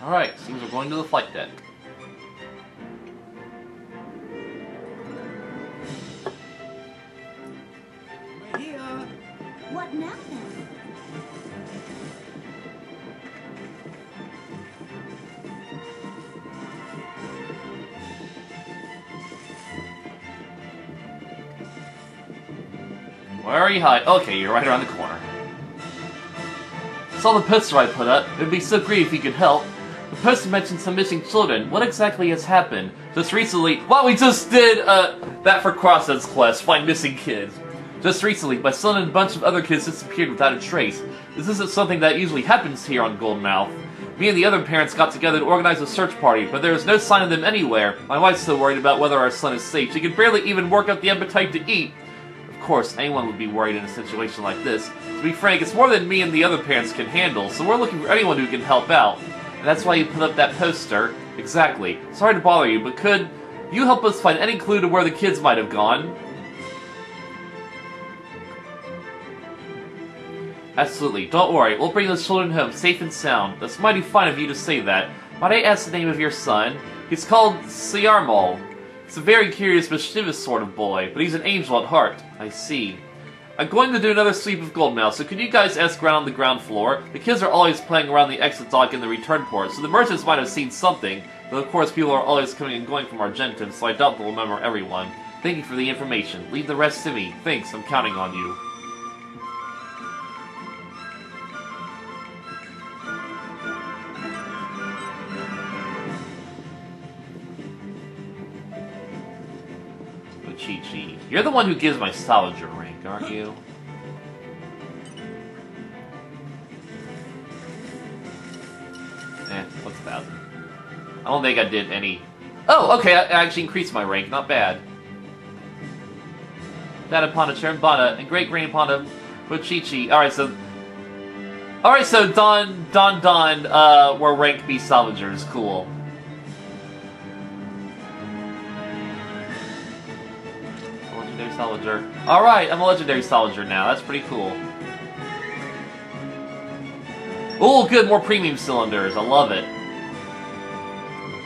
Alright, seems we're going to the flight deck. We're here. What now then? Where are you hiding? Okay, you're right around the corner. Saw the poster I put up. It'd be so great if you could help. The poster mentioned some missing children. What exactly has happened? Just recently... Well, we just did, that for Crossroads Quest, find missing kids. Just recently, my son and a bunch of other kids disappeared without a trace. This isn't something that usually happens here on Goldenmouth. Me and the other parents got together to organize a search party, but there is no sign of them anywhere. My wife's so worried about whether our son is safe, she can barely even work up the appetite to eat. Of course, anyone would be worried in a situation like this. To be frank, it's more than me and the other parents can handle, so we're looking for anyone who can help out. And that's why you put up that poster. Exactly. Sorry to bother you, but could you help us find any clue to where the kids might have gone? Absolutely. Don't worry. We'll bring those children home safe and sound. That's mighty fine of you to say that. Might I ask the name of your son? He's called Siarmal. He's a very curious, mischievous sort of boy, but he's an angel at heart. I see. I'm going to do another sweep of Goldenmouth, so could you guys ask around on the ground floor? The kids are always playing around the exit dock and the return port, so the merchants might have seen something. Though of course people are always coming and going from Argentum, so I doubt they'll remember everyone. Thank you for the information. Leave the rest to me. Thanks, I'm counting on you. Chi-Chi. You're the one who gives my Stolager rank, aren't you? What's 1,000? I don't think I did any... Oh, okay, I actually increased my rank, not bad. Dad upon a Cherimbana, and Great Grandpa with Chi-Chi. Alright, so... Alright, so Don, were ranked B Salvagers, cool. Legendary Salvager. Alright, I'm a Legendary Salvager now. That's pretty cool. Oh, good, more premium cylinders. I love it.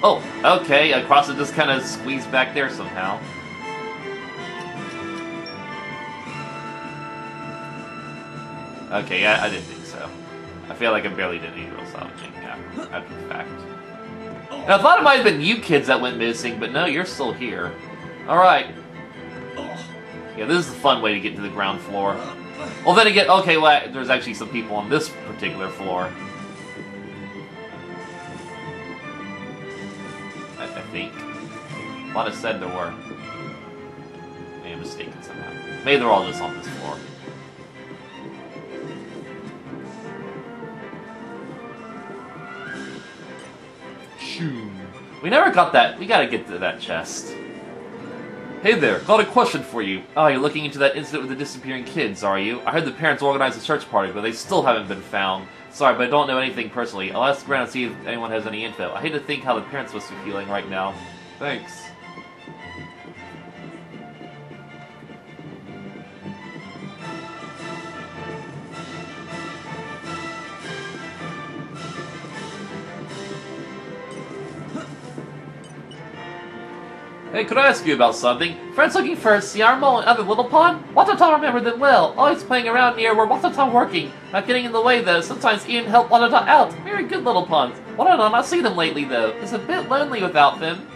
Oh, okay, across it just kind of squeezed back there somehow. Okay, yeah, I didn't think so. I feel like I barely did any real salvaging after the fact. Now, I thought it might have been you kids that went missing, but no, you're still here. Alright. Yeah, this is a fun way to get to the ground floor. Well, then again, okay, well, there's actually some people on this particular floor. I think. A lot of said there were. Maybe I'm mistaken somehow. Maybe they're all just on this floor. Shoo. We never got that. We gotta get to that chest. Hey there, got a question for you. Oh, you're looking into that incident with the disappearing kids, are you? I heard the parents organized a search party, but they still haven't been found. Sorry, but I don't know anything personally. I'll ask around and see if anyone has any info. I hate to think how the parents must be feeling right now. Thanks. Hey, could I ask you about something? Friends looking for Siarmal and other Little Pond? Watata remember them well. Always playing around near where Watata working. Not getting in the way though. Sometimes even help Watata out. Very good Little Ponds. Watata not seen them lately though. It's a bit lonely without them.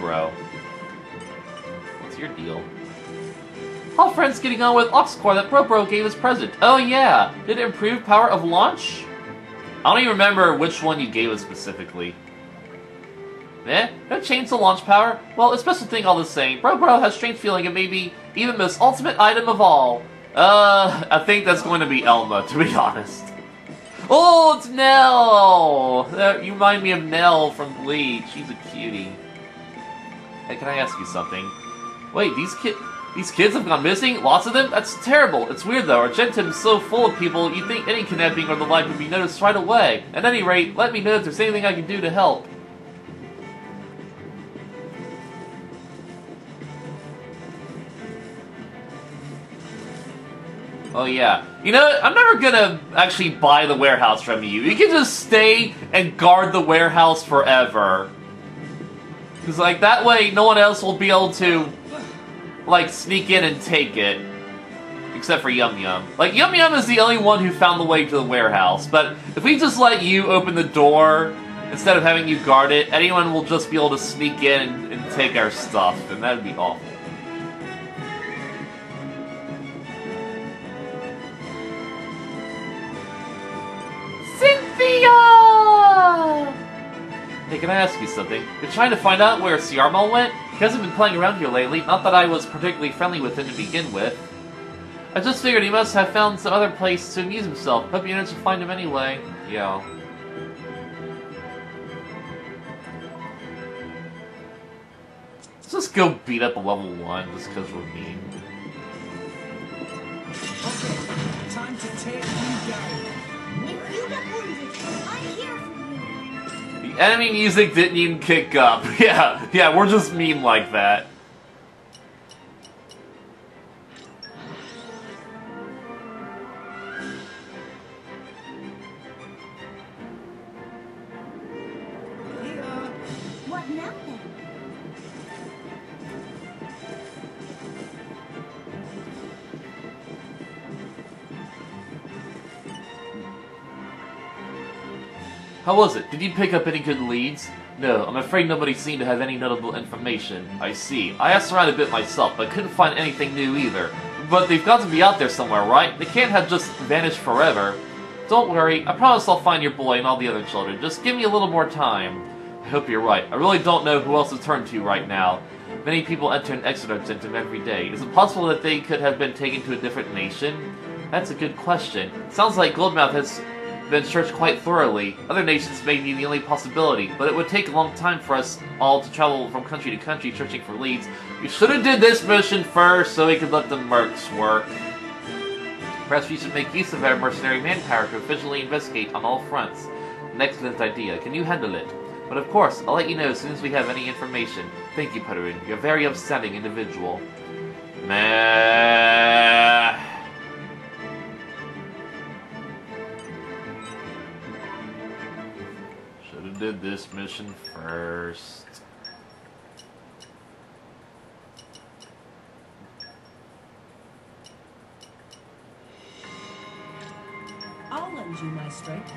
Bro. What's your deal? All friends getting on with Oxcore that Bro gave us present. Oh yeah! Did it improve power of launch? I don't even remember which one you gave us specifically. No change to launch power? Well, a special thing all the same. Bro has strange feeling it may be even the most ultimate item of all. I think that's going to be Elma, to be honest. Oh, it's Nell! You remind me of Nell from Bleach. She's a cutie. Hey, can I ask you something? Wait, these These kids have gone missing? Lots of them? That's terrible. It's weird though, Argentum's so full of people, you'd think any kidnapping or the like would be noticed right away. At any rate, let me know if there's anything I can do to help. Oh yeah. You know what? I'm never gonna actually buy the warehouse from you. You can just stay and guard the warehouse forever. Because, like, that way no one else will be able to, like, sneak in and take it. Except for Yum Yum. Like, Yum Yum is the only one who found the way to the warehouse. But if we just let you open the door, instead of having you guard it, anyone will just be able to sneak in and take our stuff. And that would be awful. Cynthia! Hey, can I ask you something? You're trying to find out where Ciarmal went? He hasn't been playing around here lately, not that I was particularly friendly with him to begin with. I just figured he must have found some other place to amuse himself. Hope you managed to find him anyway. Yeah. Let's just go beat up a level 1 just because we're mean. Okay, time to tear you down. If you get wounded, I'm here for you. The enemy music didn't even kick up. Yeah, we're just mean like that. What now then? How was it? Did you pick up any good leads? No, I'm afraid nobody seemed to have any notable information. I see. I asked around a bit myself, but couldn't find anything new either. But they've got to be out there somewhere, right? They can't have just vanished forever. Don't worry, I promise I'll find your boy and all the other children. Just give me a little more time. I hope you're right. I really don't know who else to turn to right now. Many people enter and exit Argentum every day. Is it possible that they could have been taken to a different nation? That's a good question. Sounds like Goldmouth has been searched quite thoroughly. Other nations may be the only possibility, but it would take a long time for us all to travel from country to country searching for leads. We should have did this mission first so we could let the mercs work. Perhaps we should make use of our mercenary manpower to efficiently investigate on all fronts. An excellent idea. Can you handle it? But of course, I'll let you know as soon as we have any information. Thank you, Putterin. You're a very upstanding individual. Meh. Should've did this mission first. I'll lend you my strength.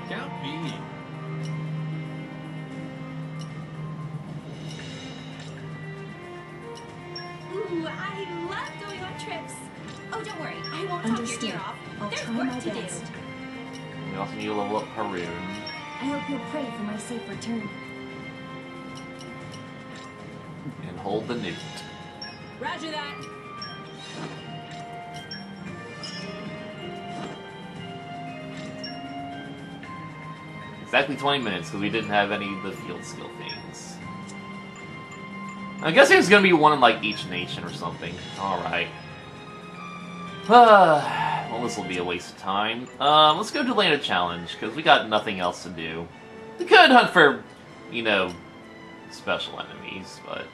Count me in. Ooh, I love going on trips. Oh, don't worry, I won't talk your ear off. I'll There's try work my to best. do. We also need to level up Haroon. I hope you'll pray for my safe return. And hold the newt. Roger that. Exactly 20 minutes, because we didn't have any of the field skill things. I guess there's gonna be one in, like, each nation or something. Alright. Well, this will be a waste of time. Let's go to Land of Challenge, because we got nothing else to do. We could hunt for, you know, special enemies, but...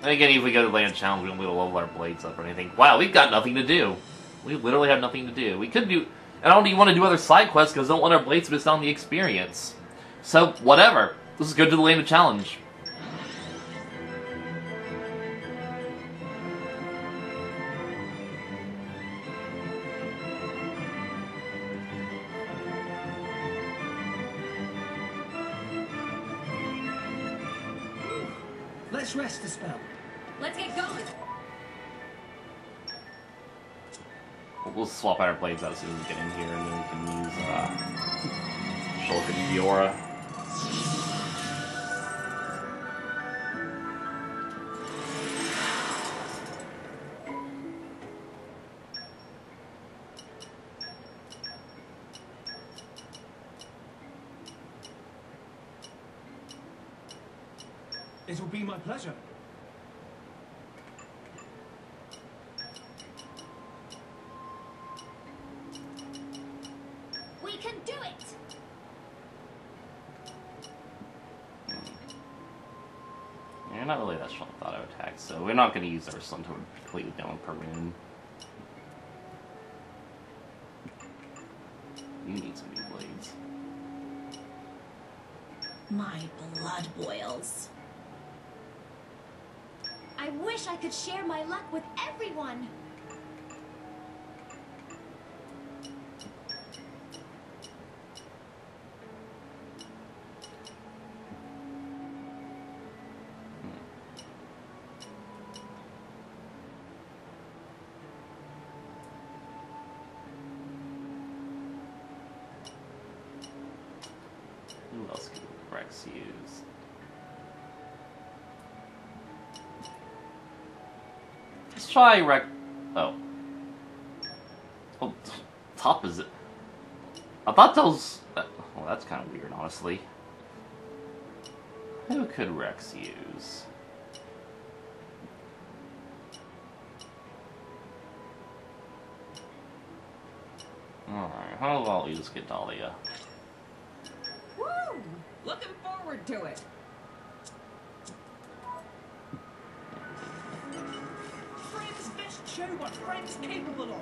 And again, if we go to Land of Challenge, we won't be able to level our blades up or anything. Wow, we've got nothing to do. We literally have nothing to do. We could do... I don't even want to do other side quests because I don't want our blades to miss out on the experience. So, whatever. Let's just go to the Land of Challenge. Let's rest a spell. Let's get going. We'll swap our blades out as soon as we get in here, and then we can use Shulk and Fiora. It'll be my pleasure. We can do it! You're not really that strong with auto attack, so we're not going to use our Sun to completely down Perun. You need some new blades. My blood boils. I wish I could share my luck with everyone. Who else could Rex use? Let's try Rex. Oh. Oh, top is it? I thought those. Well, that's kind of weird, honestly. Who could Rex use? Alright, how about we just get Dahlia? Woo! Looking forward to it. Friends best show what friends capable of.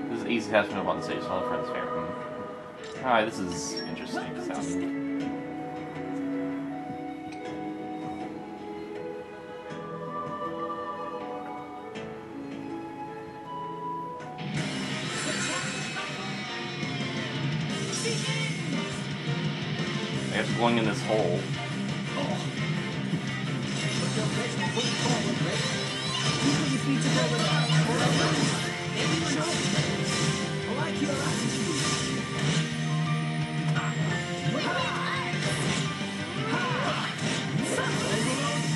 This is easy to know about the stage. All the friends fair. Alright, this is interesting sounding. I guess going in this hole.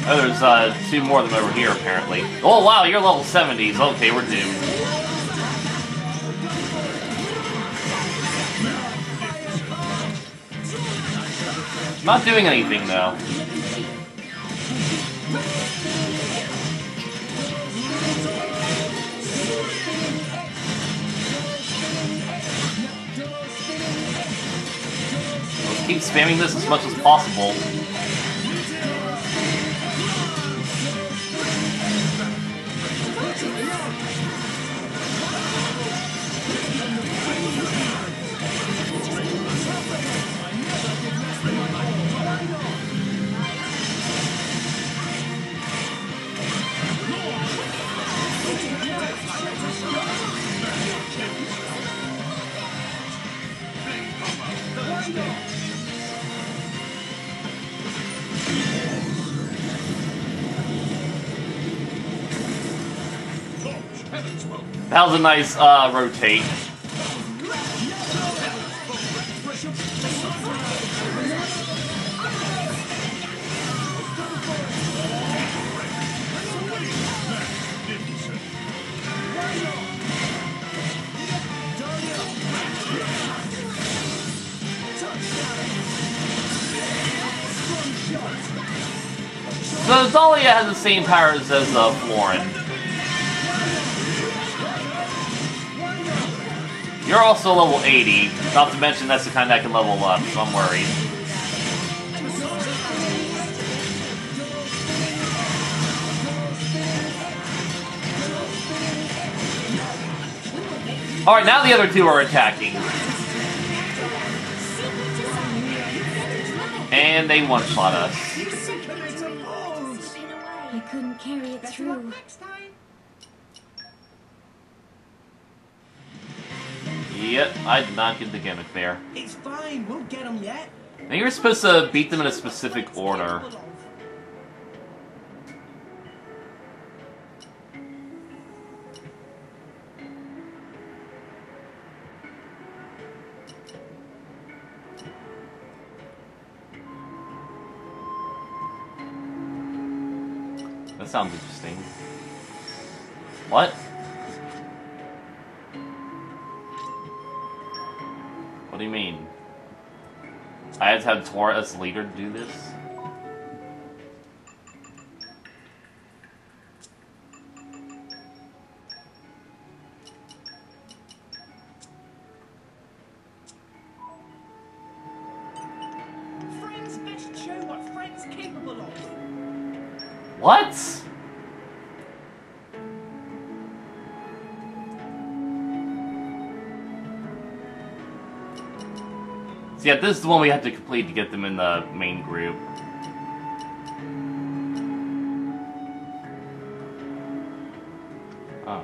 Oh, there's two more of them over here, apparently. Oh, wow, you're level 70s. Okay, we're doomed. Not doing anything, though. Let's keep spamming this as much as possible. That was a nice rotate. So Dahlia has the same powers as Florin. You're also level 80, not to mention that's the kind that can level up, so I'm worried. Alright, now the other two are attacking. And they one-shot us. I couldn't carry it through. Yep, I did not get the gimmick there. It's fine, we'll get them yet. Now you're supposed to beat them in a specific order. That sounds interesting. What? What do you mean? I had to have Tor as leader to do this? Friends best show what friends capable of. What? So yeah, this is the one we have to complete to get them in the main group. Oh.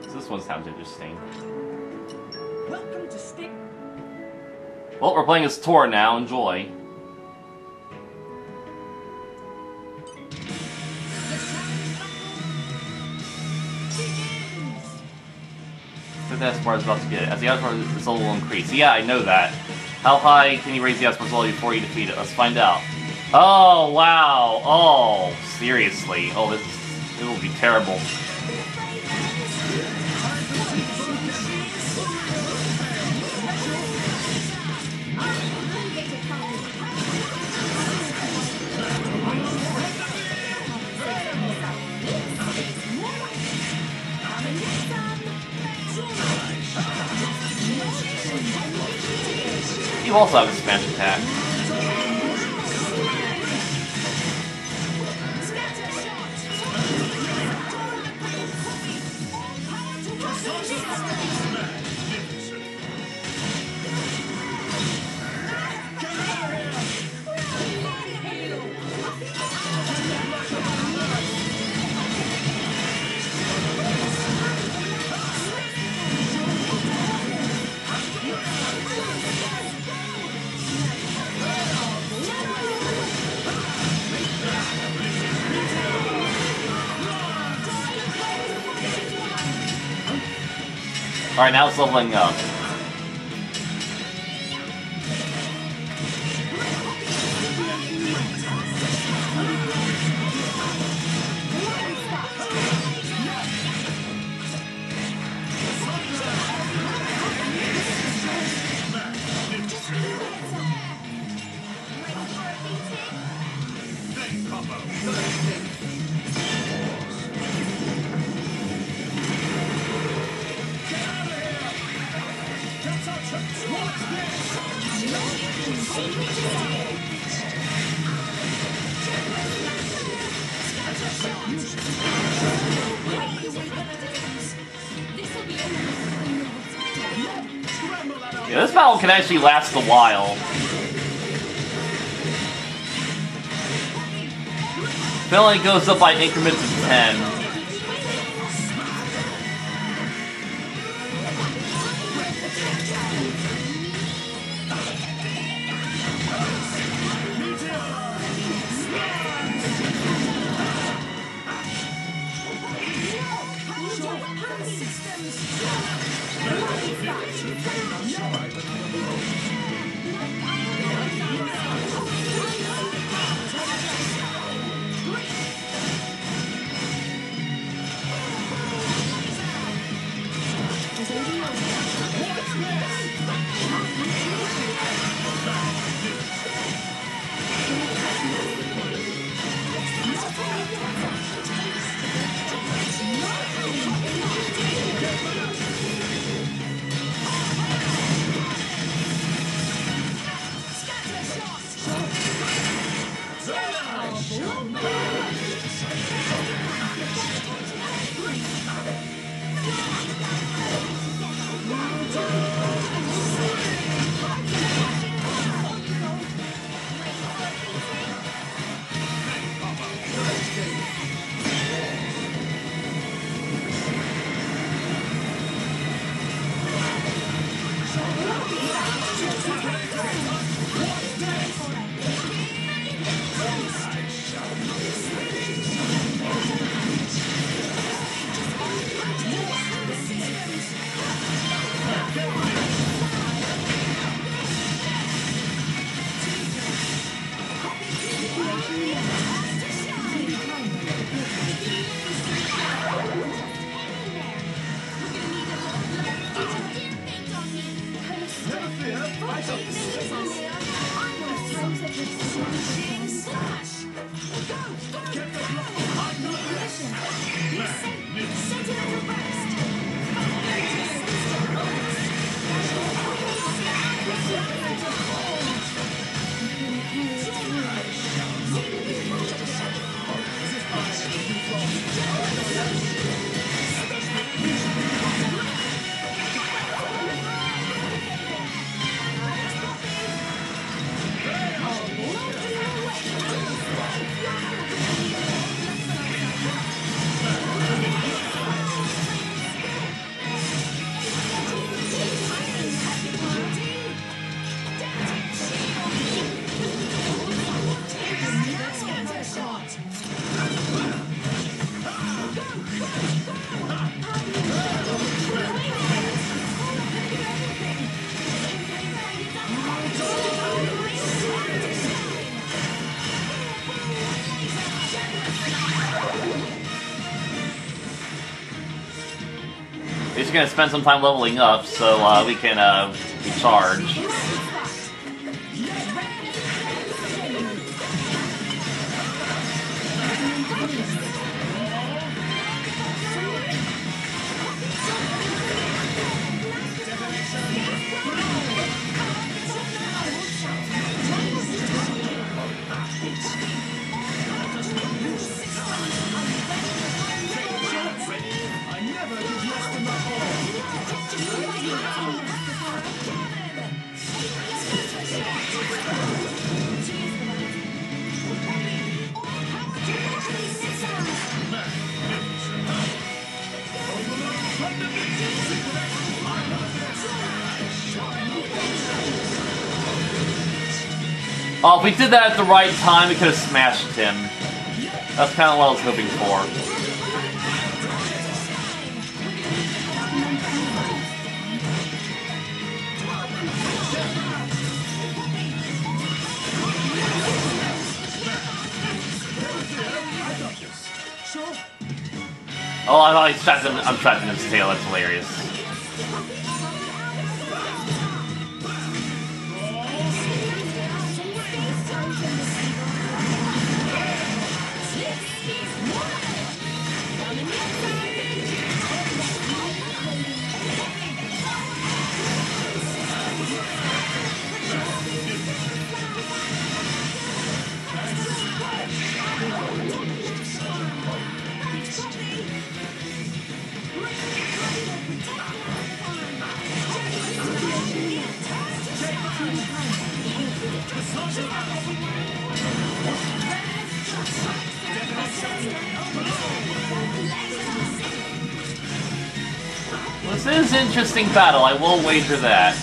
So this one sounds interesting. Welcome to Stick. Well, we're playing as Tor now. Enjoy. The Esper is about to get it. As the Esper result will increase. Yeah, I know that. How high can you raise the Esper result before you defeat it? Let's find out. Oh, wow. Oh, seriously. Oh, it will be terrible. You also have a smash attack. Alright, now it's leveling up. Yeah, this battle can actually last a while. It only goes up by increments of 10. actually gonna spend some time leveling up, so we can recharge. Oh, if we did that at the right time, we could have smashed him. That's kind of what I was hoping for. Oh, I thought I'm trapped in his tail. That's hilarious. This is an interesting battle, I will wager that.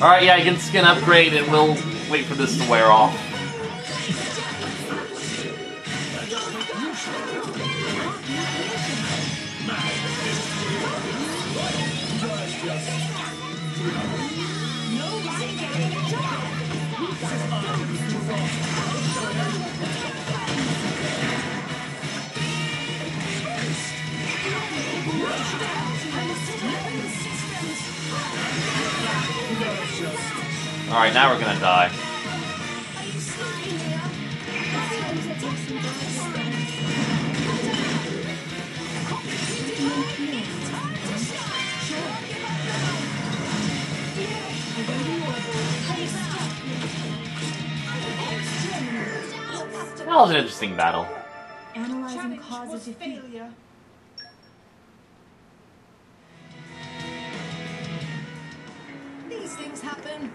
Alright, yeah, I can skin upgrade and we'll wait for this to wear off. Alright, now we're gonna die. That was an interesting battle. Analyzing Challenge cause was of defeat. failure. These things happen.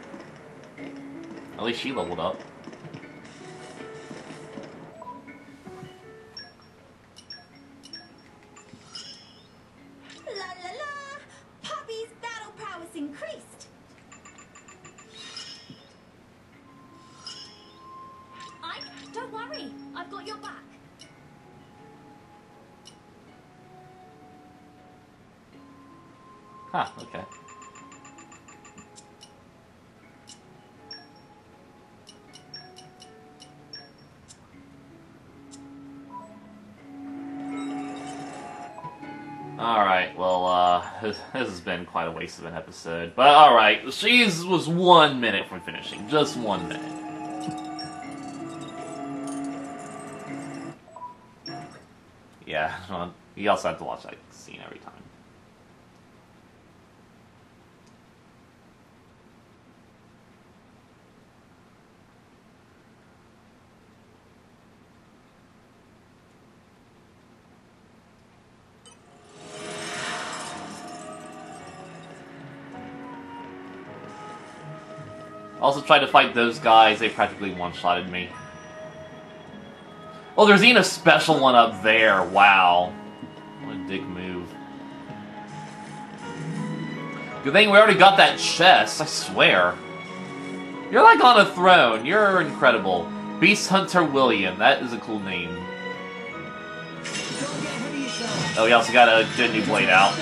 At least she leveled up. La la la! Poppy's battle prowess increased. Don't worry, I've got your back. Huh, okay. Alright, well, this has been quite a waste of an episode. But alright, she was 1 minute from finishing. Just 1 minute. Yeah, well, you also have to watch that scene every time. Also tried to fight those guys, they practically one-shotted me. Oh, there's even a special one up there, wow. What a dick move. Good thing we already got that chest, I swear. You're like on a throne, you're incredible. Beast Hunter William, that is a cool name. Oh, he also got a good new blade out.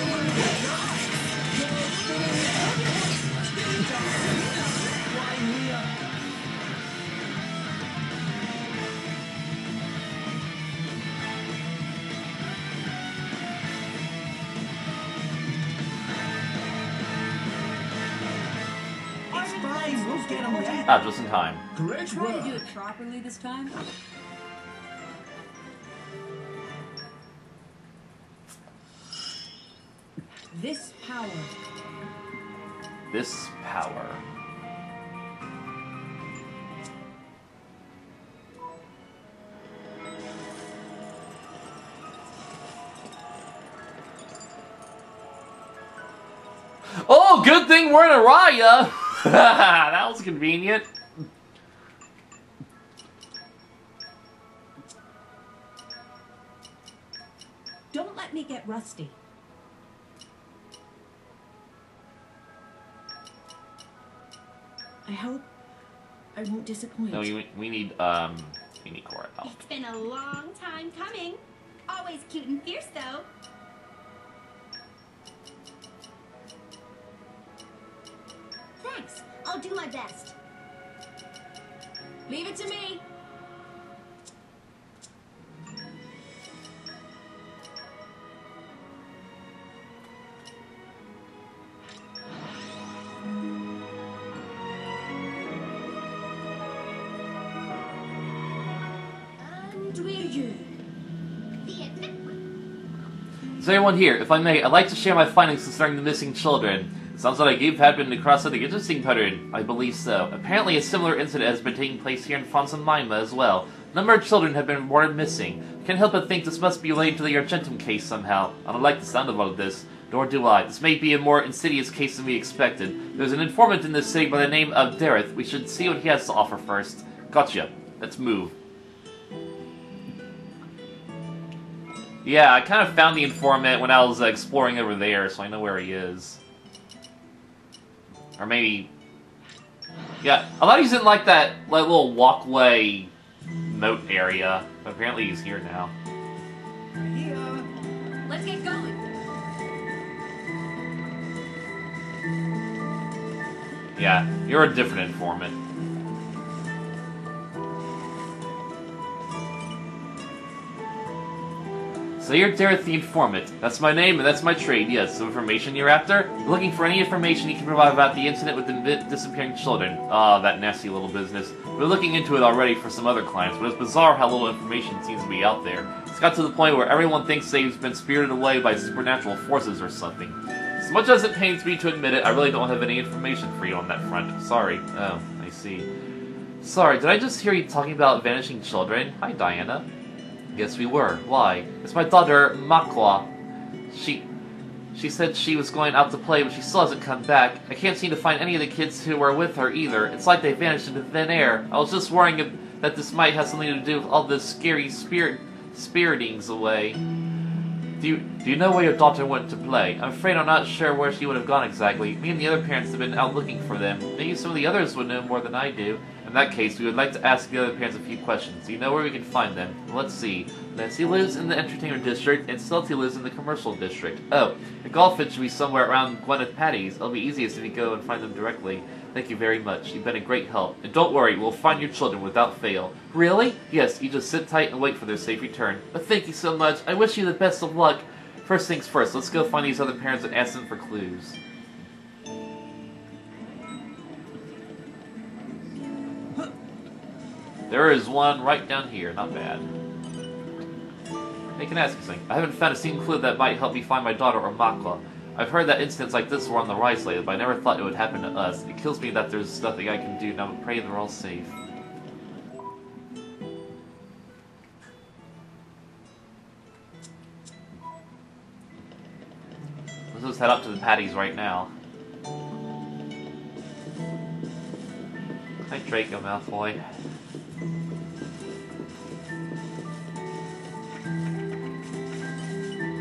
Ah, just in time. Great work. Try to do it properly this time. This power. This power. Oh, good thing we're in Araya! That was convenient. Don't let me get rusty. I hope I won't disappoint. No, we need Cora help. It's been a long time coming. Always cute and fierce, though. Thanks. I'll do my best. Leave it to me. Is anyone here? If I may, I'd like to share my findings concerning the missing children. It sounds like you've happened across something interesting pattern. I believe so. Apparently a similar incident has been taking place here in Fonsaima as well. A number of children have been reported missing. Can't help but think this must be related to the Argentum case somehow. I don't like the sound of all of this. Nor do I. This may be a more insidious case than we expected. There's an informant in this city by the name of Dareth. We should see what he has to offer first. Gotcha. Let's move. Yeah, I kind of found the informant when I was exploring over there, so I know where he is. Or maybe... Yeah, I thought he's in like that little walkway moat area. But apparently he's here now. Let's get going. Yeah, you're a different informant. So you're Dareth the Informant. That's my name and that's my trade, yes. Some information you're after? Looking for any information you can provide about the incident with the disappearing children. Ah, that nasty little business. We're looking into it already for some other clients, but it's bizarre how little information seems to be out there. It's got to the point where everyone thinks they've been spirited away by supernatural forces or something. As much as it pains me to admit it, I really don't have any information for you on that front. Sorry. Oh, I see. Sorry, did I just hear you talking about vanishing children? Hi, Diana. Yes, we were. Why? It's my daughter, Makwa. She said she was going out to play, but she still hasn't come back. I can't seem to find any of the kids who were with her either. It's like they vanished into thin air. I was just worrying that this might have something to do with all this scary spiritings away. Do you know where your daughter went to play? I'm afraid I'm not sure where she would have gone exactly. Me and the other parents have been out looking for them. Maybe some of the others would know more than I do. In that case, we would like to ask the other parents a few questions. Do you know where we can find them? Let's see. Nancy lives in the entertainment district, and Stelty lives in the commercial district. Oh, the golf fit should be somewhere around Gwyneth Patty's. It'll be easiest if you go and find them directly. Thank you very much. You've been a great help. And don't worry, we'll find your children without fail. Really? Yes, you just sit tight and wait for their safe return. But thank you so much. I wish you the best of luck. First things first, let's go find these other parents and ask them for clues. There is one right down here, not bad. Hey, can I ask you something? I haven't found a single clue that might help me find my daughter or Makwa. I've heard that incidents like this were on the rise lately, but I never thought it would happen to us. It kills me that there's nothing I can do, and I would pray they're all safe. Let's just head up to the Patties right now. Hi, Draco Malfoy.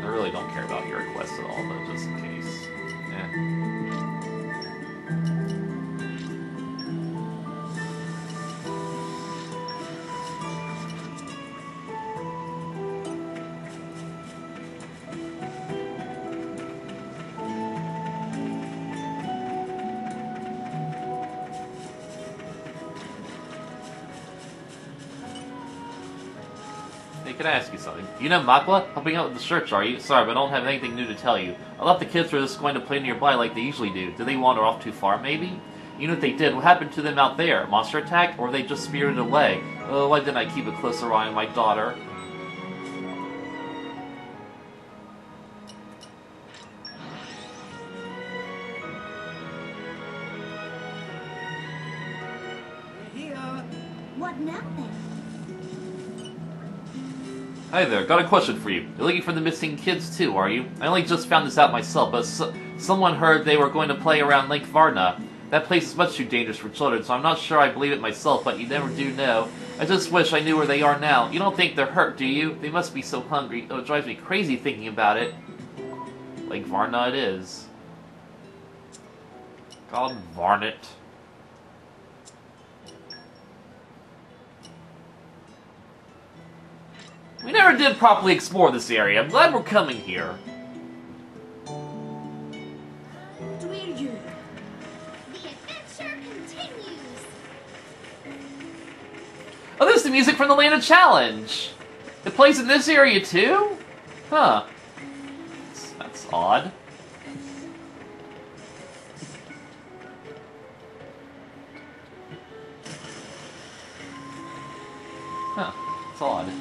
I really don't care about your request at all, but just in case. Yeah. Can I ask you something? You know Makwa? Helping out with the search, are you? Sorry, but I don't have anything new to tell you. I thought the kids were just going to play nearby like they usually do. Did they wander off too far, maybe? Even if they did, what happened to them out there? Monster attack? Or were they just spirited away? Oh, why didn't I keep a closer eye on my daughter? What now then? Hi there, got a question for you. You're looking for the missing kids too, are you? I only just found this out myself, but someone heard they were going to play around Lake Varna. That place is much too dangerous for children, so I'm not sure I believe it myself, but you never do know. I just wish I knew where they are now. You don't think they're hurt, do you? They must be so hungry. Oh, it drives me crazy thinking about it. Lake Varna it is. God varn it. We never did properly explore this area. I'm glad we're coming here. Dweeju. The adventure continues. Oh, this is the music from the Land of Challenge. It plays in this area too? Huh. That's odd. Huh. It's odd.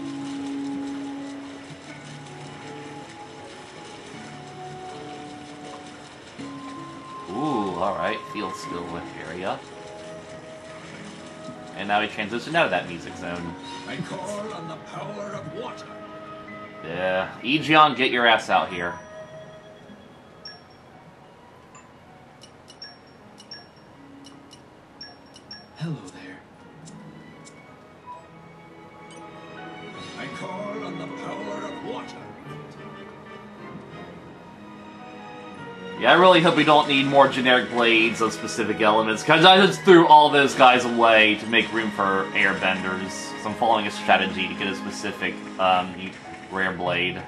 Ooh, alright, field skill area. And now we transition out of that music zone. I call on the power of water. Yeah, Egeon, get your ass out here. Hello there. I call on the power of water. Yeah, I really hope we don't need more generic blades of specific elements, because I just threw all those guys away to make room for airbenders. So I'm following a strategy to get a specific rare blade.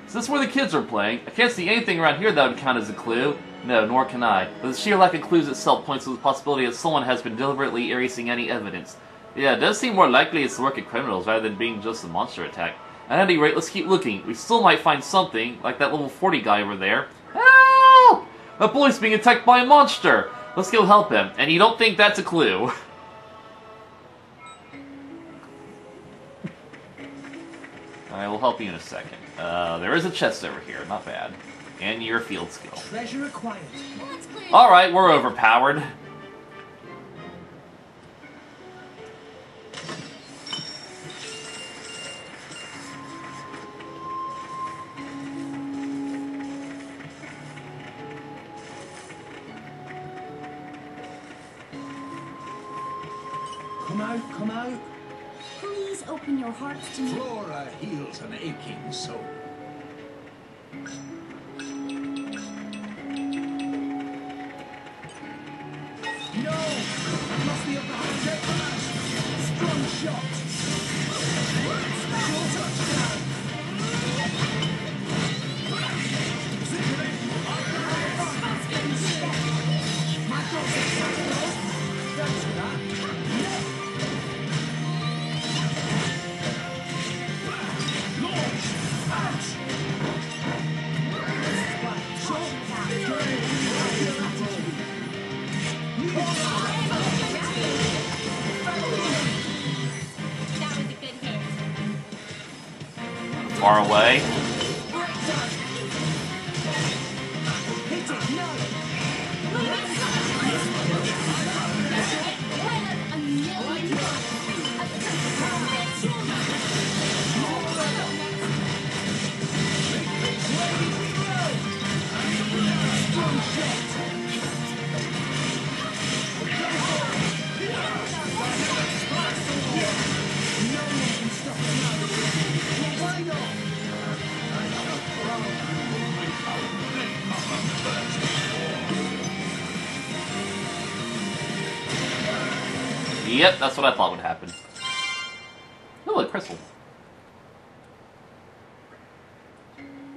Is this where the kids are playing? I can't see anything around here that would count as a clue. No, nor can I. But the sheer lack of clues itself points to the possibility that someone has been deliberately erasing any evidence. Yeah, it does seem more likely it's the work of criminals rather than being just a monster attack. At any rate, let's keep looking. We still might find something, like that level 40 guy over there. Help! A boy's being attacked by a monster! Let's go help him. And you don't think that's a clue? I will help you in a second. There is a chest over here, not bad. And your field skill. Treasure acquired. Well, it's clear. Alright, we're overpowered. Come out, come out. Please open your hearts to me. Flora heals an aching soul. No! Must be up the hundred. Strong shot. Your touchdown. My thoughts are so thanks for that. Launch! Out! That was a good hit. Far away. Hit it, no! Why not? Yep, that's what I thought would happen. Oh, a crystal.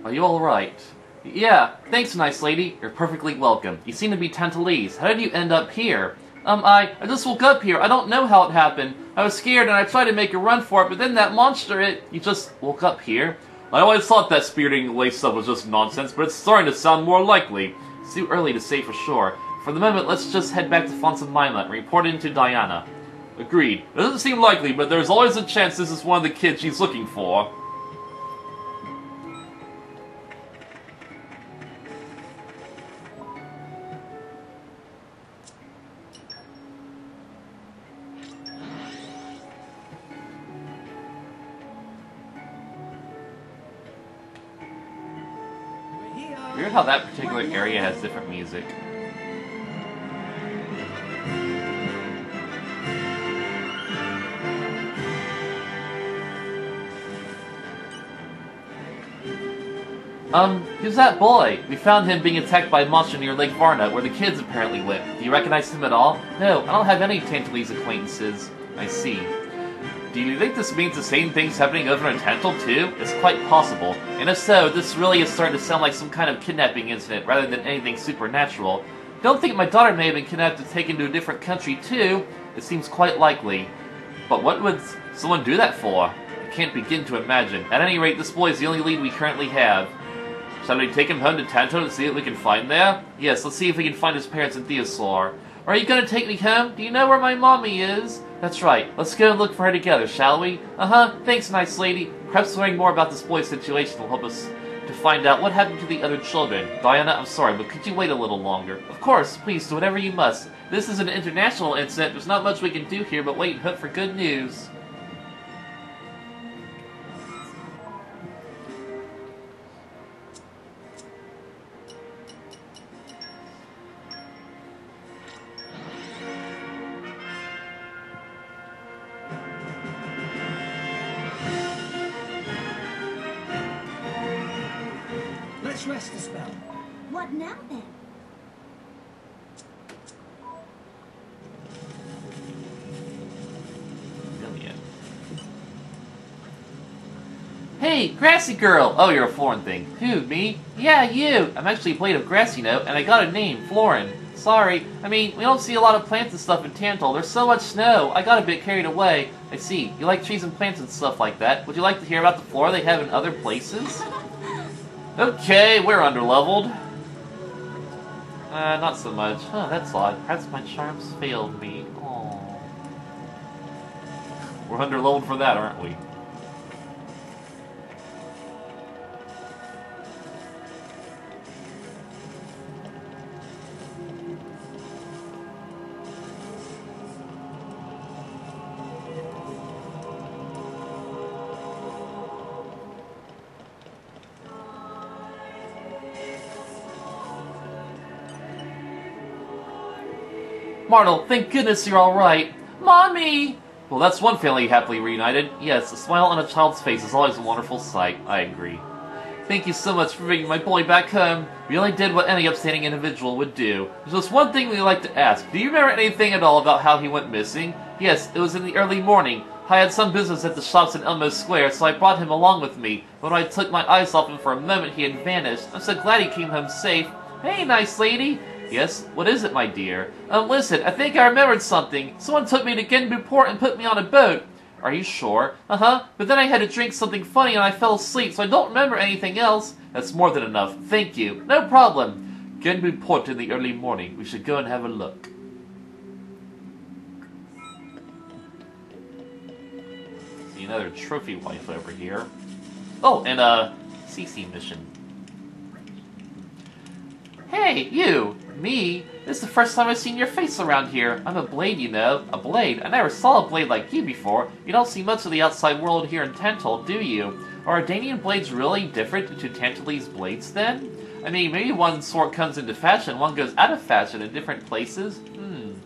Are you alright? Yeah, thanks, nice lady. You're perfectly welcome. You seem to be Tantalese. How did you end up here? I just woke up here. I don't know how it happened. I was scared and I tried to make a run for it, but then that monster, you just woke up here? I always thought that spiriting lace stuff was just nonsense, but it's starting to sound more likely. It's too early to say for sure. For the moment, let's just head back to Fonsa Mila and report in to Diana. Agreed. It doesn't seem likely, but there's always a chance this is one of the kids she's looking for. We're here. Weird how that particular area has different music. Who's that boy? We found him being attacked by a monster near Lake Varna, where the kids apparently live. Do you recognize him at all? No, I don't have any Tantalese acquaintances. I see. Do you think this means the same thing's happening over in Tantal too? It's quite possible. And if so, this really is starting to sound like some kind of kidnapping incident rather than anything supernatural. Don't think my daughter may have been kidnapped and taken to a different country too. It seems quite likely. But what would someone do that for? I can't begin to imagine. At any rate, this boy is the only lead we currently have. Shall we take him home to Tanto to see what we can find there? Yes, let's see if we can find his parents in Theosaur. Are you gonna take me home? Do you know where my mommy is? That's right. Let's go and look for her together, shall we? Uh-huh. Thanks, nice lady. Perhaps learning more about this boy's situation will help us to find out what happened to the other children. Diana, I'm sorry, but could you wait a little longer? Of course. Please, do whatever you must. This is an international incident. There's not much we can do here but wait and hope for good news. Let's rest a spell. What now then? Brilliant. Hey, Grassy Girl! Oh, you're a Florin thing. Who, me? Yeah, you! I'm actually a blade of grass, you know, and I got a name, Florin. Sorry. I mean, we don't see a lot of plants and stuff in Tantal. There's so much snow. I got a bit carried away. I see. You like trees and plants and stuff like that. Would you like to hear about the flora they have in other places? Okay, we're underleveled. Not so much. Oh, that's odd. Perhaps my charms failed me. Aww. We're underleveled for that, aren't we? Martel, thank goodness you're alright. Mommy! Well, that's one family happily reunited. Yes, a smile on a child's face is always a wonderful sight. I agree. Thank you so much for bringing my boy back home. We really did what any upstanding individual would do. There's just one thing we'd like to ask. Do you remember anything at all about how he went missing? Yes, it was in the early morning. I had some business at the shops in Elmo Square, so I brought him along with me. But when I took my eyes off him for a moment, he had vanished. I'm so glad he came home safe. Hey, nice lady. Yes, what is it, my dear? Listen, I think I remembered something. Someone took me to Genbuport and put me on a boat. Are you sure? Uh-huh. But then I had to drink something funny and I fell asleep, so I don't remember anything else. That's more than enough. Thank you. No problem. Genbuport in the early morning. We should go and have a look. See another trophy wife over here. Oh, and a CC mission. Hey, you! Me? This is the first time I've seen your face around here. I'm a blade, you know. A blade? I never saw a blade like you before. You don't see much of the outside world here in Tantal, do you? Are Ardanian blades really different to Tantalese blades, then? I mean, maybe one sort comes into fashion, one goes out of fashion in different places?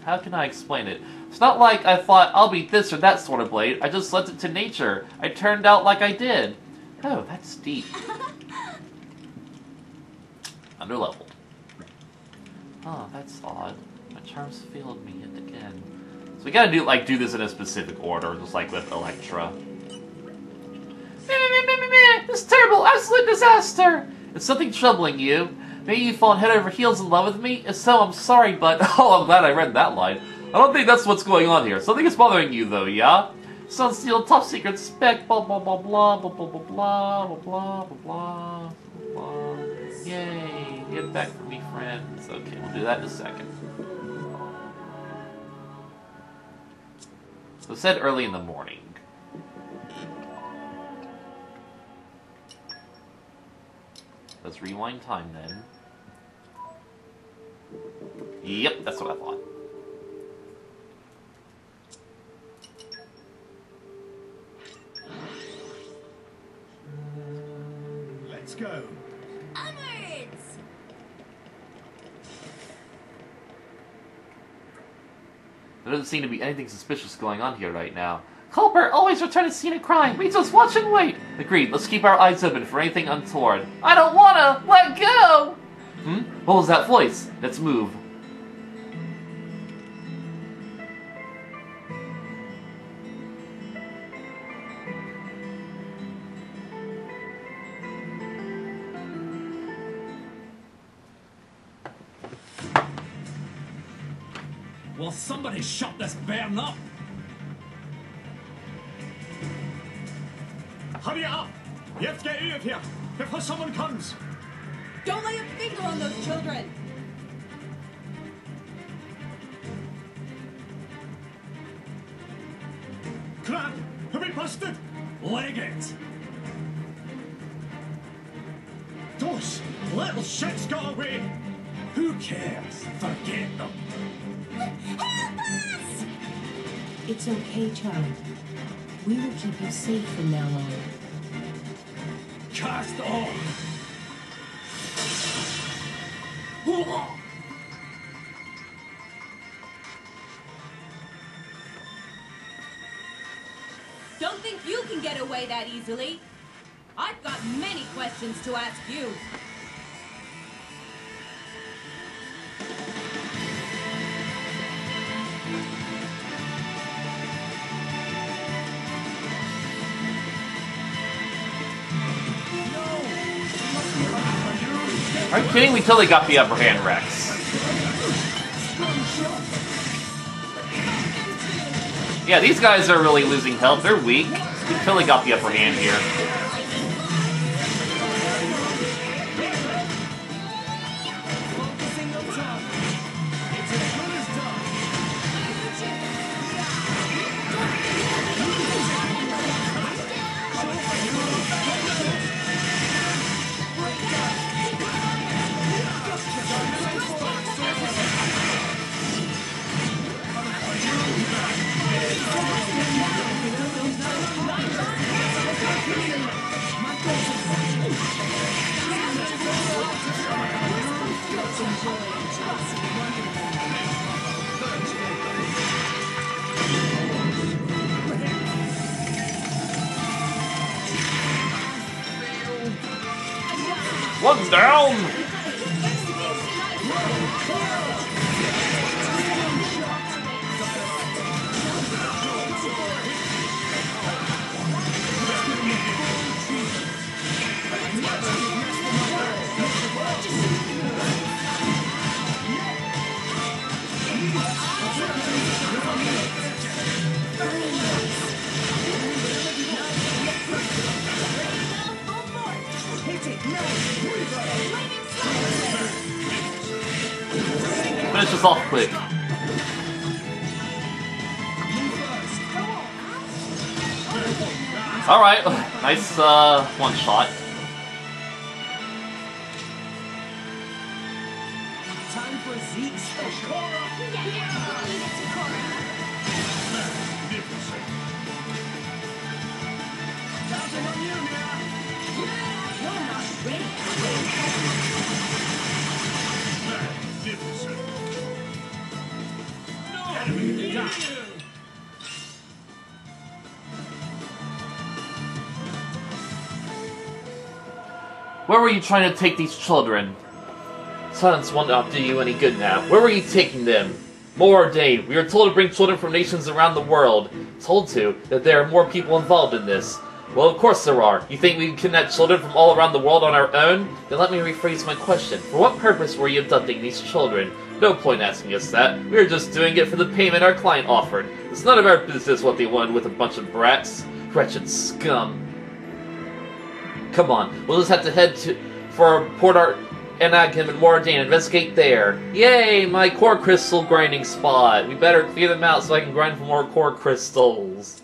How can I explain it? It's not like I thought I'll be this or that sort of blade. I just left it to nature. I turned out like I did. Oh, that's deep. Underleveled. Oh, that's odd. My charms failed me yet again. So we gotta do this in a specific order, just like with Electra. This terrible, absolute disaster! Is something troubling you? Maybe you've fallen head over heels in love with me? If so, I'm sorry, but... Oh, I'm glad I read that line. I don't think that's what's going on here. Something is bothering you, though, yeah? Sunsteel, top secret spec, blah blah blah blah blah blah blah blah blah blah blah blah. Yay! Get back from me, friends. Okay, we'll do that in a second. So it said early in the morning. Let's rewind time then. Yep, that's what I thought. Let's go. Onwards! There doesn't seem to be anything suspicious going on here right now. Culprit, always return to scene of crime. We just watch and wait. Agreed. Let's keep our eyes open for anything untoward. I don't wanna! Let go! What was that voice? Let's move. Will somebody shut this bairn up? Hurry it up! You have to get out of here before someone comes. Don't lay a finger on those children! Crap! Have we busted? Leg it! Those little shits got away! Who cares? Forget them. Help us! It's okay, child. We will keep you safe from now on. Cast off! Don't think you can get away that easily. I've got many questions to ask you. Are you kidding? We totally got the upper hand, Rex. Yeah, these guys are really losing health. They're weak. We totally got the upper hand here. One down! Finish this off quick. Alright, nice one shot. Time for Zeke's special. Counting on you now. You're not ready. Where were you trying to take these children? Silence will not do you any good now. Where were you taking them? More day. We are told to bring children from nations around the world. Told to that there are more people involved in this. Well, of course there are. You think we can kidnap children from all around the world on our own? Then let me rephrase my question. For what purpose were you abducting these children? No point asking us that. We were just doing it for the payment our client offered. It's none of our business what they wanted with a bunch of brats. Wretched scum. Come on, we'll just have to head for Port Anakim and Moradane and investigate there. Yay, my core crystal grinding spot. We better clear them out so I can grind for more core crystals.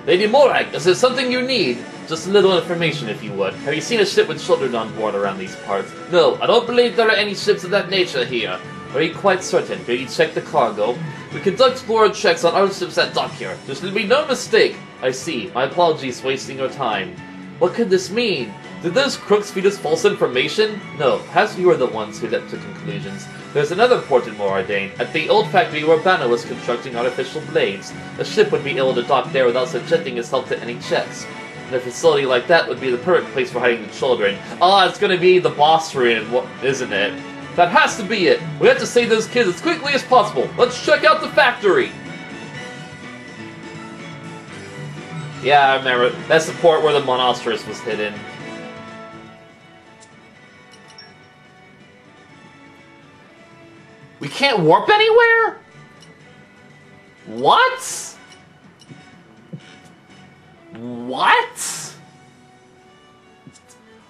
Lady Morak, is there something you need? Just a little information, if you would. Have you seen a ship with children on board around these parts? No, I don't believe there are any ships of that nature here. Are you quite certain? Did you check the cargo? We conduct explorer checks on other ships that dock here. There should be no mistake. I see. My apologies for wasting your time. What could this mean? Did those crooks feed us false information? No, perhaps you were the ones who leapt to conclusions. There's another port in Moradane, at the old factory where Banner was constructing artificial blades. A ship would be able to dock there without subjecting itself to any checks. And a facility like that would be the perfect place for hiding the children. Ah, it's gonna be the boss room, isn't it? That has to be it! We have to save those kids as quickly as possible! Let's check out the factory! Yeah, I remember. That's the port where the Monoceros was hidden. We can't warp anywhere? What? What?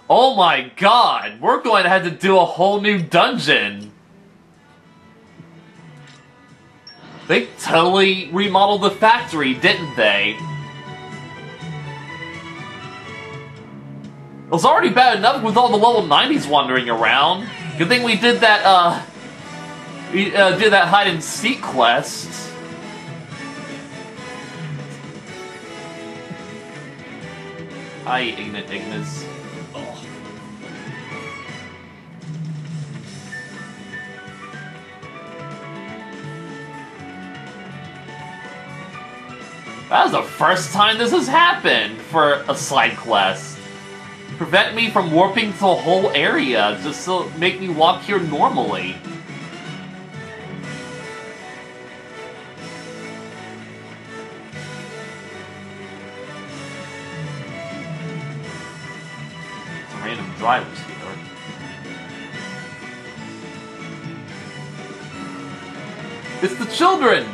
Oh my god, we're going to have to do a whole new dungeon. They totally remodeled the factory, didn't they? It was already bad enough with all the level 90s wandering around. Good thing we did that, did that hide-and-seek quest. Hi, Ignis. Oh. That was the first time this has happened for a side quest. Prevent me from warping to the whole area, just to make me walk here normally. Random drivers here. It's the children!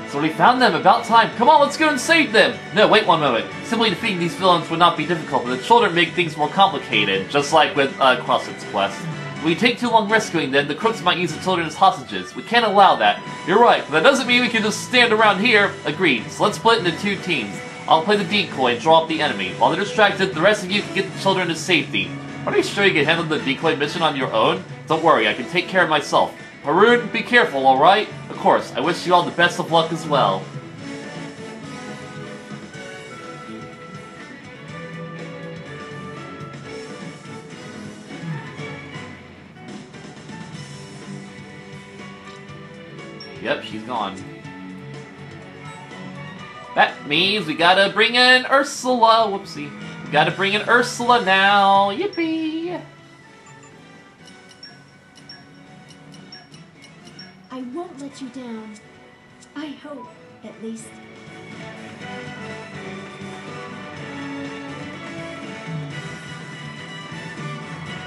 So we found them, about time. Come on, let's go and save them! No, wait one moment. Simply defeating these villains would not be difficult, but the children make things more complicated, just like with Crossit's quest. If we take too long rescuing them, the crooks might use the children as hostages. We can't allow that. You're right, but that doesn't mean we can just stand around here. Agreed. So let's split into two teams. I'll play the decoy and draw up the enemy. While they're distracted, the rest of you can get the children to safety. Are you sure you can handle the decoy mission on your own? Don't worry, I can take care of myself. Haroon, be careful, alright? Of course, I wish you all the best of luck as well. Yep, she's gone. That means we gotta bring in Ursula. Whoopsie. We gotta bring in Ursula now. Yippee! I won't let you down. I hope, at least.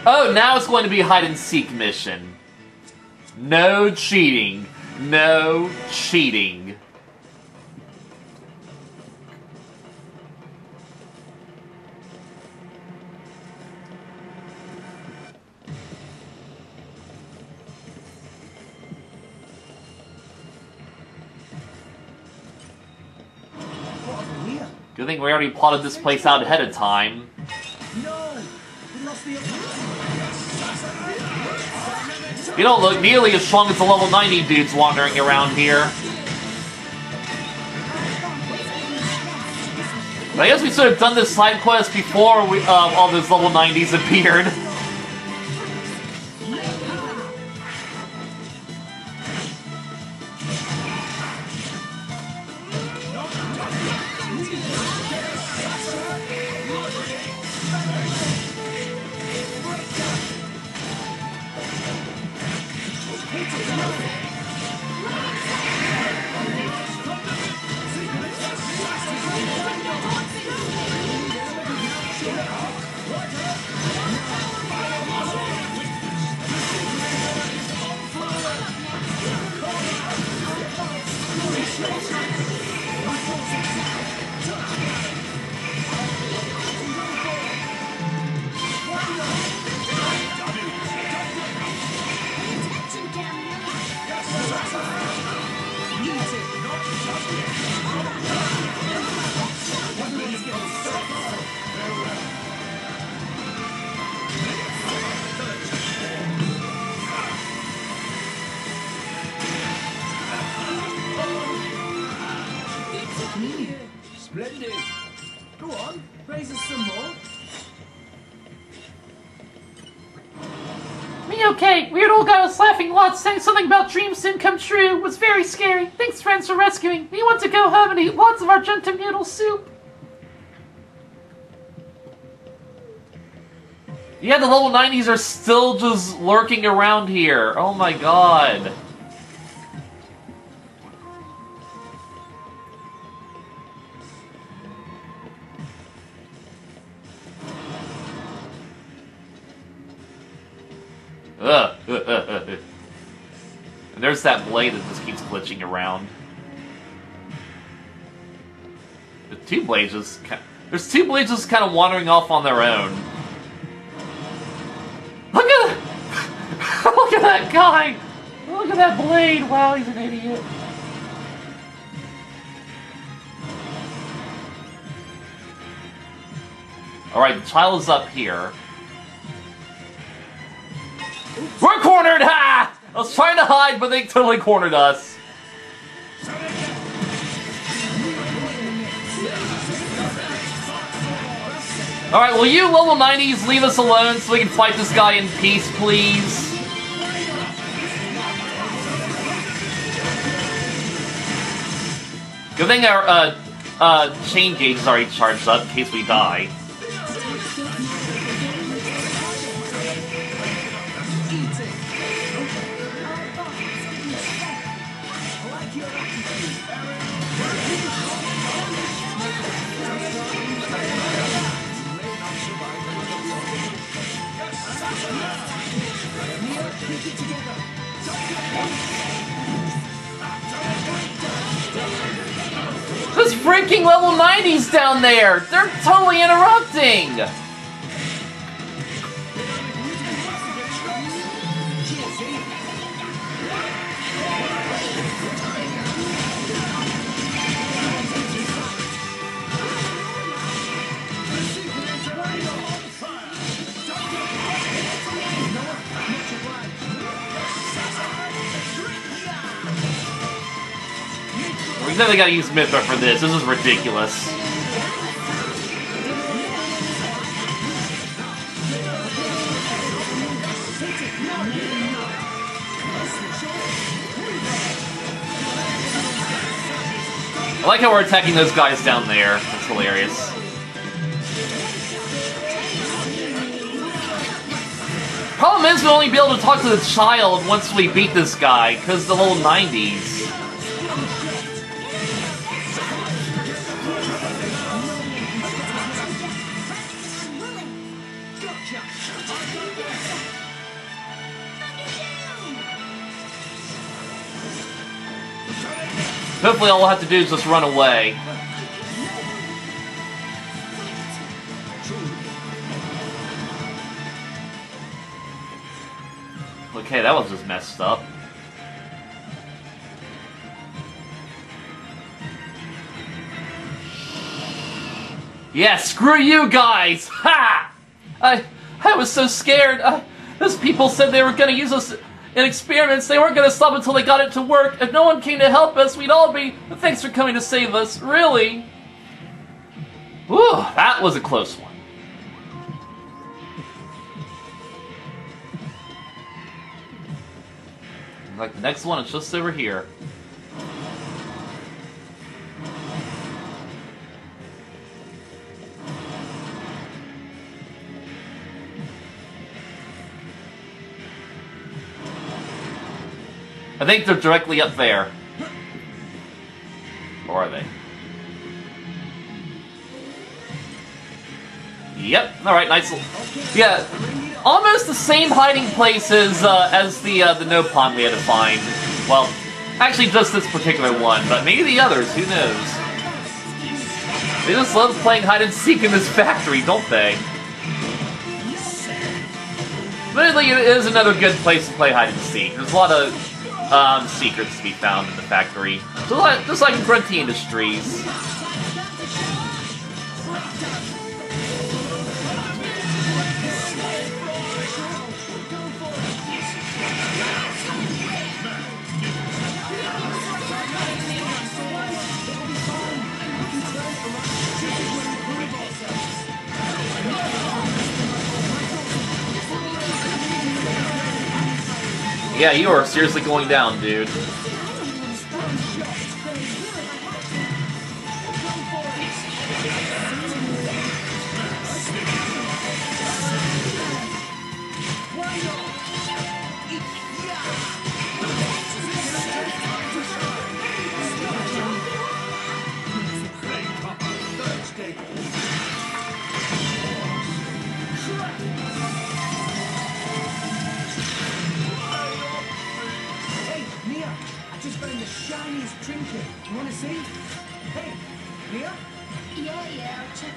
Oh, now it's going to be a hide-and-seek mission. No cheating. No cheating. Good thing we already plotted this place out ahead of time. No! We lost the You don't look nearly as strong as the level 90 dudes wandering around here. But I guess we should have done this side quest before all those level 90s appeared. Splendid! Go on, raise us some more. Me okay. Weird old guy was laughing lots, saying something about dreams didn't come true. It was very scary. Thanks, friends, for rescuing. We want to go home and eat lots of Argenta noodle soup. Yeah, the level 90s are still just lurking around here. Oh my god. And there's that blade that just keeps glitching around. There's two blades just kind of wandering off on their own. Look at look at that guy! Look at that blade! Wow, he's an idiot. Alright, the child is up here. We're cornered! Ha! I was trying to hide, but they totally cornered us. Alright, will you level 90s leave us alone so we can fight this guy in peace, please? Good thing our chain gauge is already charged up in case we die. Those freaking level 90s down there! They're totally interrupting! Then they gotta use Mithra for this. This is ridiculous. I like how we're attacking those guys down there. That's hilarious. Problem is, we'll only be able to talk to the child once we beat this guy, because the whole 90s. Hopefully all we'll have to do is just run away. Okay, that was just messed up. Yeah, screw you guys! Ha! I was so scared. Those people said they were gonna use us in experiments. They weren't gonna stop until they got it to work. If no one came to help us, we'd all be... Thanks for coming to save us, really. Whew, that was a close one. Like the next one is just over here. I think they're directly up there. Or are they? Yep. Alright, nice. Yeah. Almost the same hiding places as the no pond we had to find. Well, actually just this particular one, but maybe the others, who knows? They just love playing hide and seek in this factory, don't they? Admittedly, it is another good place to play hide and seek. There's a lot of secrets to be found in the factory. Just like in Grunty Industries. Yeah, you are seriously going down, dude.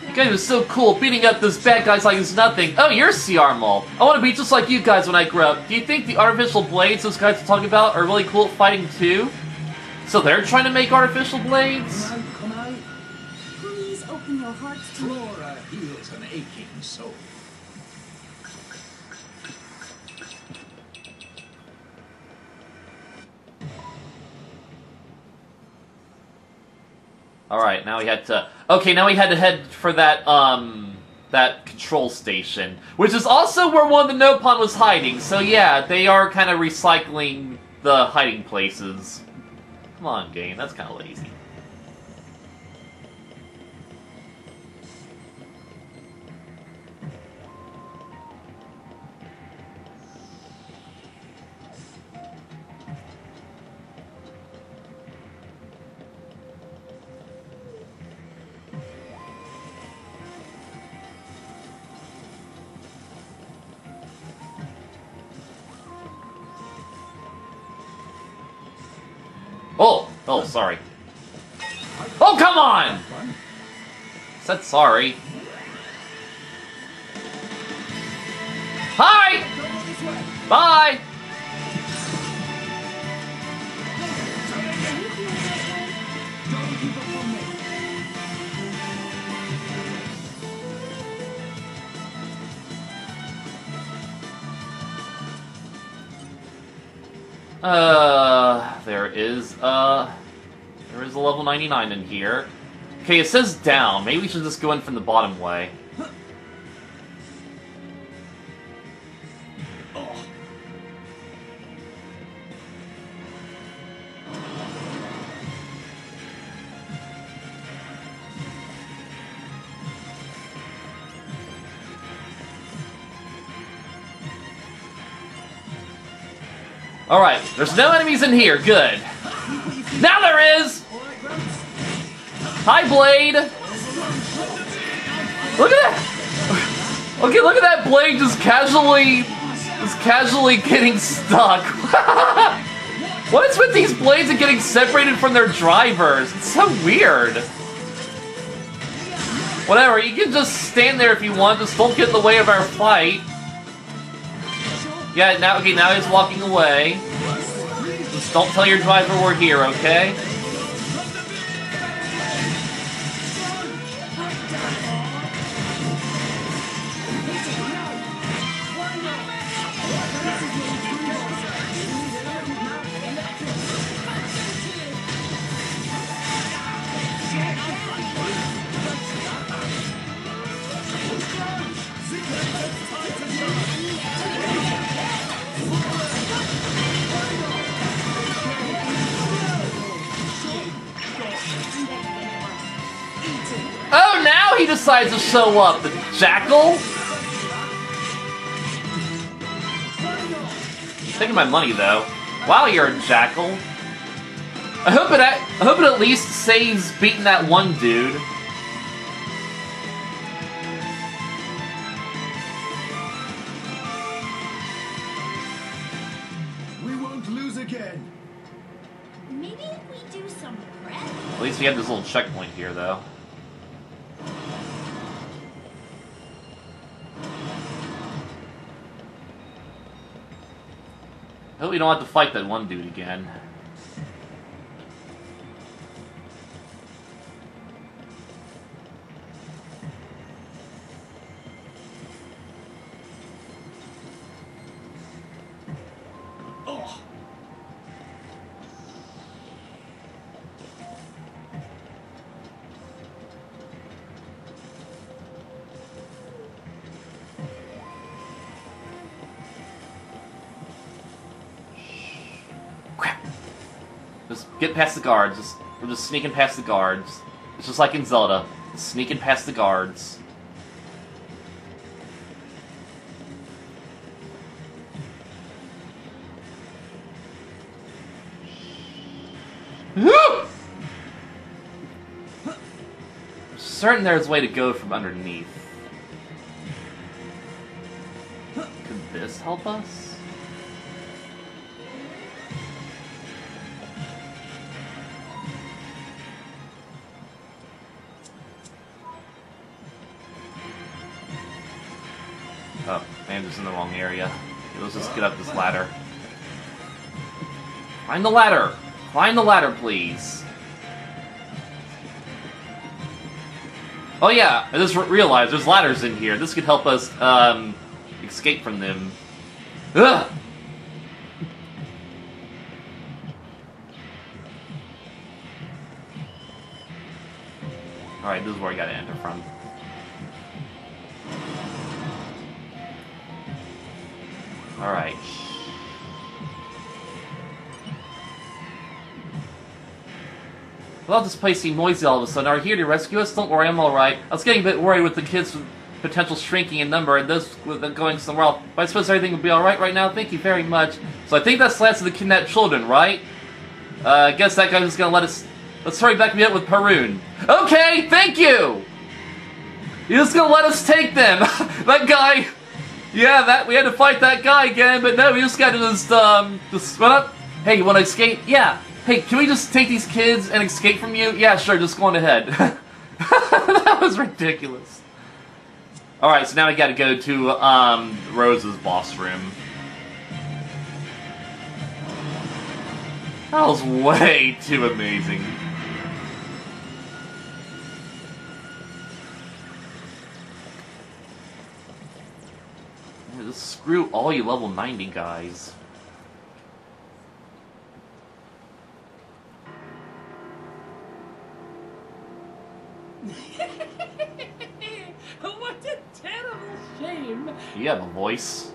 You guys are so cool, beating up those bad guys like it's nothing. Oh, you're CR Mall. I want to be just like you guys when I grow up. Do you think the artificial blades those guys are talking about are really cool at fighting too? So they're trying to make artificial blades? Come out. Please open your hearts to me. Flora heals an aching soul. Alright, now we had to... Okay, now we had to head for that, that control station. Which is also where one of the Nopon was hiding, so yeah, they are kind of recycling the hiding places. Come on, game, that's kind of lazy. Oh, sorry. Oh, come on! Said sorry. Hi! Bye! There is a level 99 in here. Okay, it says down. Maybe we should just go in from the bottom way. Alright, there's no enemies in here. Good. Now there is! Hi, Blade! Look at that! Okay, look at that Blade just casually getting stuck. What is with these blades and getting separated from their drivers? It's so weird. Whatever, you can just stand there if you want, just don't get in the way of our fight. Yeah, now he's walking away. Just don't tell your driver we're here, okay? Oh, now he decides to show up, the jackal! Taking my money, though. Wow, you're a jackal. I hope it at least saves beating that one dude. We won't lose again. Maybe if we do some prep. At least we have this little checkpoint here, though. I hope we don't have to fight that one dude again. Just get past the guards. We're just sneaking past the guards. It's just like in Zelda. Just sneaking past the guards. Certain there's a way to go from underneath. Could this help us? Oh, I'm just in the wrong area. Let's just get up this ladder. Climb the ladder! Climb the ladder, please! Oh yeah, I just realized there's ladders in here. This could help us, escape from them. Ugh! Alright, this is where I gotta enter from. Alright. Well, this place seemed noisy all of a sudden. Are you here to rescue us? Don't worry, I'm alright. I was getting a bit worried with the kids' potential shrinking in number and those with them going somewhere else. But I suppose everything will be alright right now. Thank you very much. So I think that's the last of the kidnapped children, right? I guess that guy's just gonna let us... Let's hurry back up with Perun. Okay, thank you! You're just gonna let us take them! That guy... Yeah, we had to fight that guy again, but no, we just gotta just run up. Hey, you wanna escape? Yeah. Hey, can we just take these kids and escape from you? Yeah, sure, just go on ahead. That was ridiculous. Alright, so now we gotta go to, Rose's boss room. That was way too amazing. Just screw all you level 90 guys. name. You have a voice.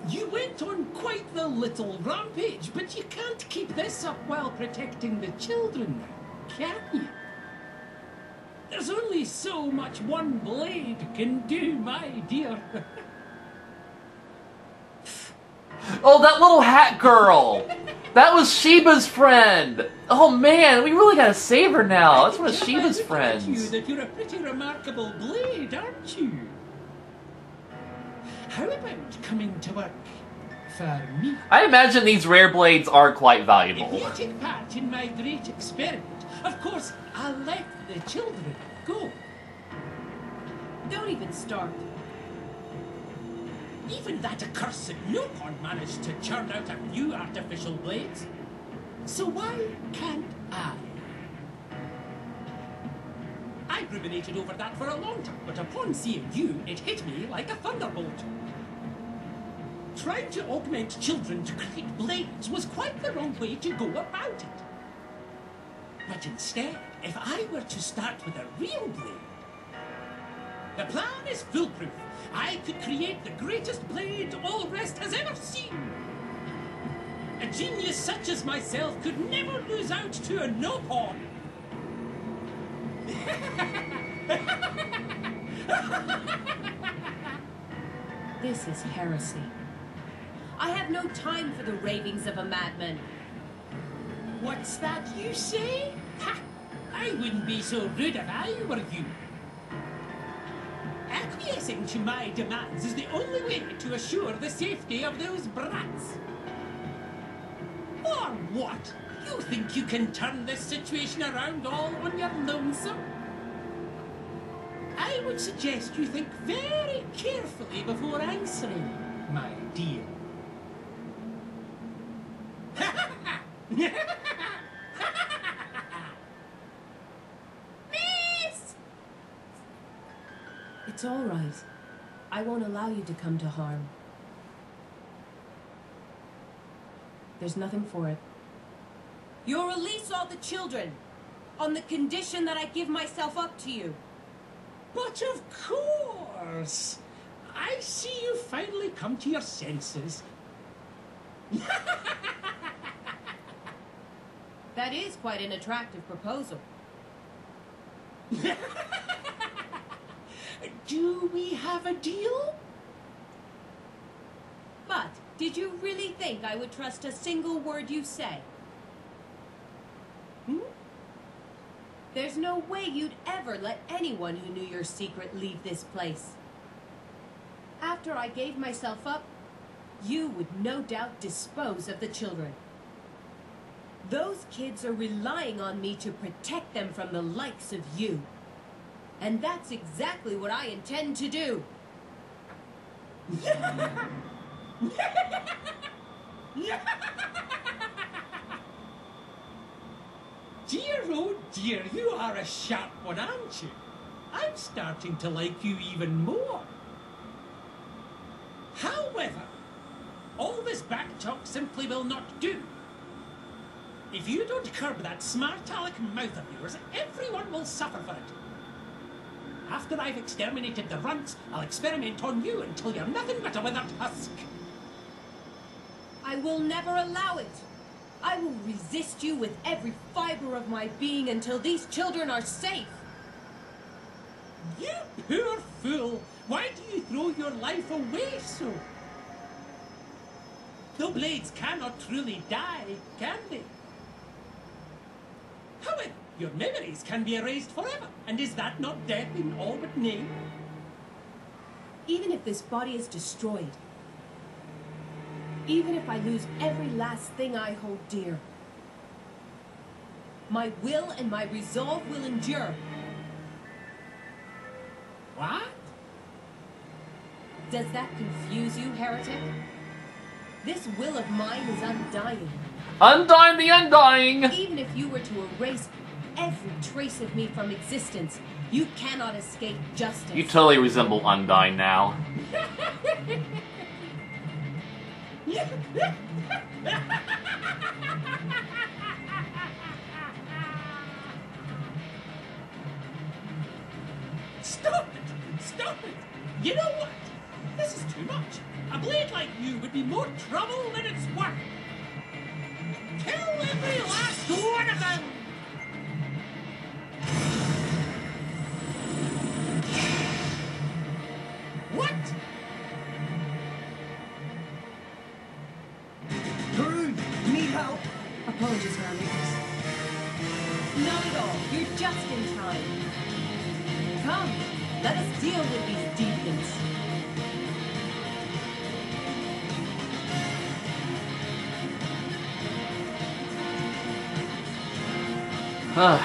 You went on quite the little rampage, but you can't keep this up while protecting the children, can you? There's only so much one blade can do, my dear. Oh, that little hat girl! That was Sheba's friend! Oh man, we really gotta save her now. That's one of Sheba's friends. You that you're a pretty remarkable blade, aren't you? How about coming to work for me? I imagine these rare blades are quite valuable. If you take part in my great experiment, of course, I'll let the children go. Don't even start. Even that accursed Newcorn managed to churn out a few artificial blades. So why can't I? I ruminated over that for a long time, but upon seeing you, it hit me like a thunderbolt. Trying to augment children to create blades was quite the wrong way to go about it. But instead, if I were to start with a real blade, the plan is foolproof. I could create the greatest blade all Rest has ever seen. A genius such as myself could never lose out to a no-pawn. This is heresy. I have no time for the ravings of a madman. What's that you say? Ha! I wouldn't be so rude if I were you. Acquiescing to my demands is the only way to assure the safety of those brats. Or what? You think you can turn this situation around all on your lonesome? I would suggest you think very carefully before answering, my dear. Miss! It's all right. I won't allow you to come to harm. There's nothing for it. You'll release all the children, on the condition that I give myself up to you. But of course! I see you finally come to your senses. That is quite an attractive proposal. Do we have a deal? But did you really think I would trust a single word you say? There's no way you'd ever let anyone who knew your secret leave this place. After I gave myself up, you would no doubt dispose of the children. Those kids are relying on me to protect them from the likes of you. And that's exactly what I intend to do. Dear, oh dear, you are a sharp one, aren't you? I'm starting to like you even more. However, all this back talk simply will not do. If you don't curb that smart-aleck mouth of yours, everyone will suffer for it. After I've exterminated the runts, I'll experiment on you until you're nothing but a withered husk. I will never allow it. I will resist you with every fiber of my being until these children are safe. You poor fool! Why do you throw your life away so? The blades cannot truly die, can they? However, your memories can be erased forever, and is that not death in all but name? Even if this body is destroyed, even if I lose every last thing I hold dear, my will and my resolve will endure. What? Does that confuse you, heretic? This will of mine is undying. Undying the undying! Even if you were to erase every trace of me from existence, you cannot escape justice. You totally resemble Undying now. Stop it! Stop it! You know what? This is too much. A blade like you would be more trouble than it's worth. Kill every last one of them! What? Groot, you need help? Apologies, Hermes. Not at all. You're just in time. Come, let us deal with these deviants.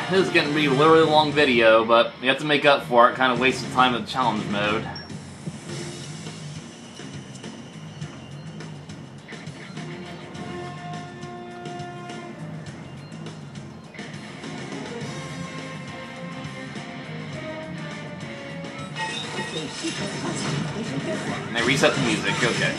This is getting to be a really long video, but you have to make up for it. Kind of wasted time in challenge mode. And they reset the music, okay.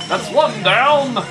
That's one down!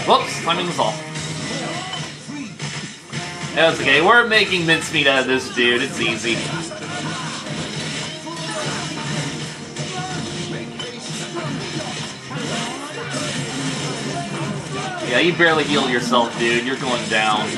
Whoops, timing was off. That's okay, we're making mincemeat out of this dude, it's easy. Yeah, you barely healed yourself, dude, you're going down.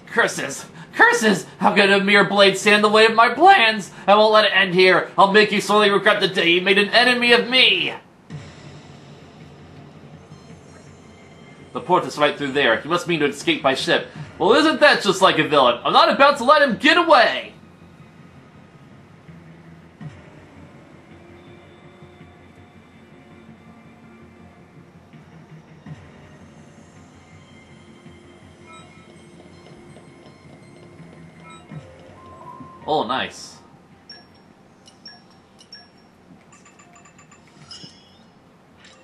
Curses! Curses! How could a mere blade stand in the way of my plans? I won't let it end here. I'll make you sorely regret the day you made an enemy of me! The port is right through there. He must mean to escape by ship. Well, isn't that just like a villain? I'm not about to let him get away! Oh, nice.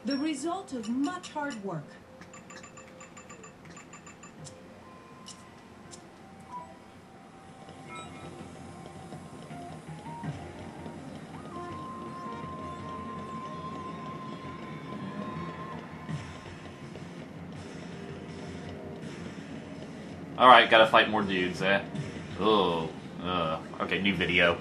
The result of much hard work. Alright, gotta fight more dudes, eh? Oh, okay, new video.